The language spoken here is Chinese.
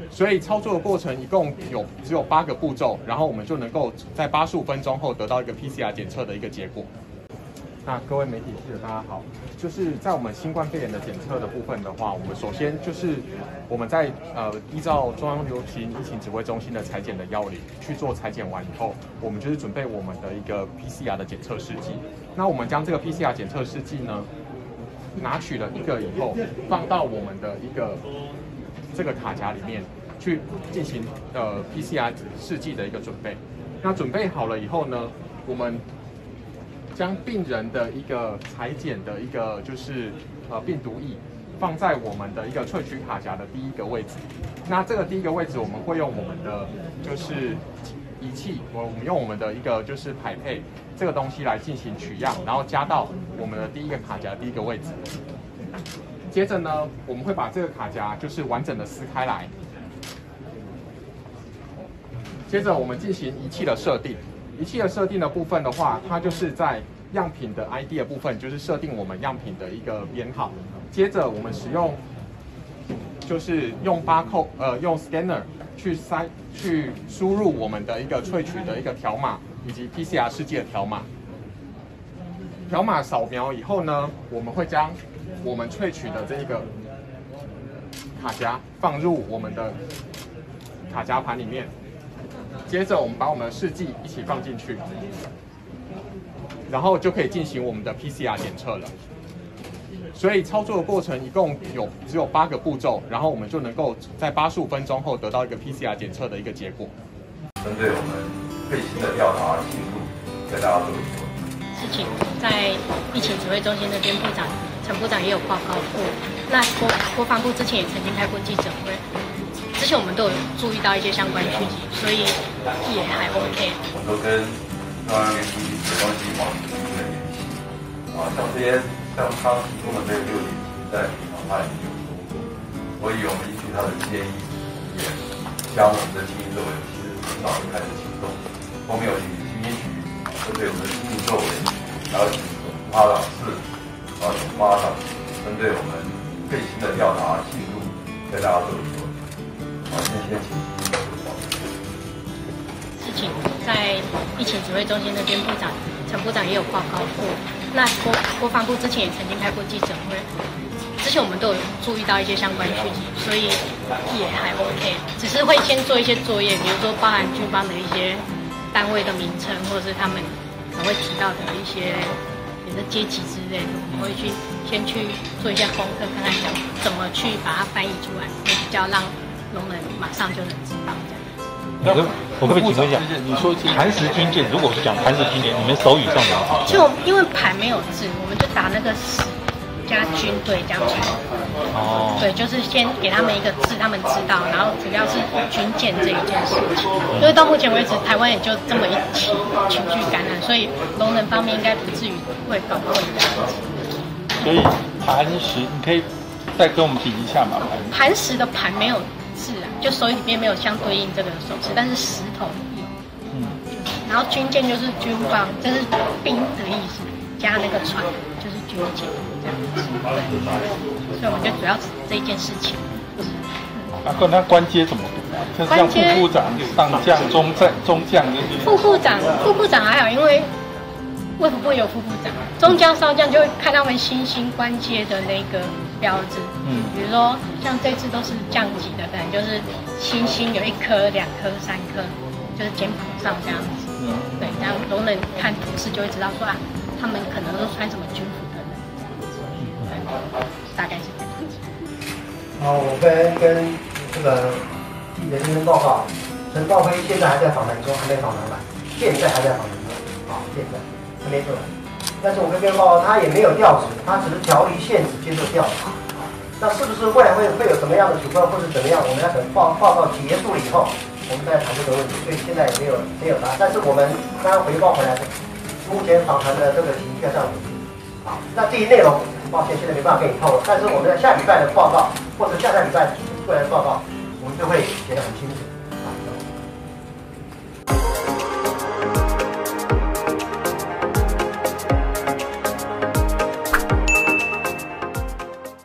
所以操作的过程一共只有8个步骤，然后我们就能够在85分钟后得到一个 PCR 检测的一个结果。那各位媒体记者大家好，就是在我们新冠肺炎的检测的部分的话，我们首先就是我们在依照中央流行疫情指挥中心的采检的要领去做采检完以后，我们就是准备我们的一个 PCR 的检测试剂。那我们将这个 PCR 检测试剂呢，拿取了1个以后，放到我们的一个这个卡夹里面去进行PCR 试剂的一个准备。那准备好了以后呢，我们将病人的一个采检的一个就是病毒液放在我们的一个萃取卡夹的第1个位置。那这个第1个位置，我们会用我们的就是仪器，我们用我们的一个就是排配这个东西来进行取样，然后加到我们的第1个卡夹第1个位置。接着呢，我们会把这个卡夹就是完整的撕开来。接着我们进行仪器的设定。仪器的设定的部分的话，它就是在样品的 ID 的部分，就是设定我们样品的一个编号。接着我们使用就是用barcode用 scanner 去输入我们的一个萃取的一个条码以及 PCR 试剂的条码。条码扫描以后呢，我们会将我们萃取的这个卡夹放入我们的卡夹盘里面。接着，我们把我们的试剂一起放进去，然后就可以进行我们的 PCR 检测了。所以操作的过程一共只有8个步骤，然后我们就能够在85分钟后得到一个 PCR 检测的一个结果。针对我们最新的调查进度，跟大家做一说。事情在疫情指挥中心那边，陈部长也有报告过。那国防部之前也曾经开过记者会。之前我们都有注意到一些相关讯息，所以也还 OK。我都跟中央联系指挥中心保持紧密的联系。像他提供的这个6点，在平常他也没有说过，所以我们依据他的建议，也将我们的经营作为其实很早就开始行动。后面有请经营局针对我们的经营作为，还有请发长室、总发长针对我们最新的调查进度，跟大家做一说。事情在疫情指挥中心那边，陈部长也有报告过。那国防部之前也曾经开过记者会，之前我们都有注意到一些相关讯息，所以也还 OK。只是会先做一些作业，比如说包含军方的一些单位的名称，或者是他们可能会提到的一些别的阶级之类的，我们会先去做一些功课，看看怎么去把它翻译出来，会比较让聋人马上就能知道这样。我可不可以请问一下，你说磐石军舰，如果是讲磐石军舰，你们手语上的就因为盘没有字，我们就打那个石加军队这样子。哦。对，就是先给他们一个字，他们知道，然后主要是军舰这一件事情。因为到目前为止，台湾也就这么一起群聚感染，所以聋人方面应该不至于会搞混这样子。所以磐石，你可以再跟我们比一下嘛？磐石的盘没有字啊，就手语里面没有相对应这个手势，但是石头有。然后军舰就是军方，就是兵的意思，加那个船就是军舰这样子。对，所以我们就主要这一件事情。那官阶怎么读啊？就是像副部长、上将、中将这些。副部长还好，因为卫福部有副部长，中将、少将就会看他们新兴官阶的那个标志。比如说像这次都是降级的，可能就是星星有1颗、2颗、3颗，就是简谱上这样子。对，然后聋人看图示就会知道说啊，他们可能都是穿什么军服的人，对，大概是这样子。好，我跟这个记者先生报告，陈兆辉现在还在访谈中，还没访谈完，现在还在访谈中，现在还没做完。但是我跟报告，他也没有调职，他只是调离现职接受调查。那是不是未来会有什么样的处分，或是怎么样？我们要等报告结束了以后，我们再谈这个问题。所以现在也没有答案。但是我们刚刚回报回来的，目前访谈的这个情绪上，好，那至于内容，抱歉现在没办法跟你透露。但是我们在下礼拜的报告，或者下礼拜出来的报告，我们就会写得很清楚。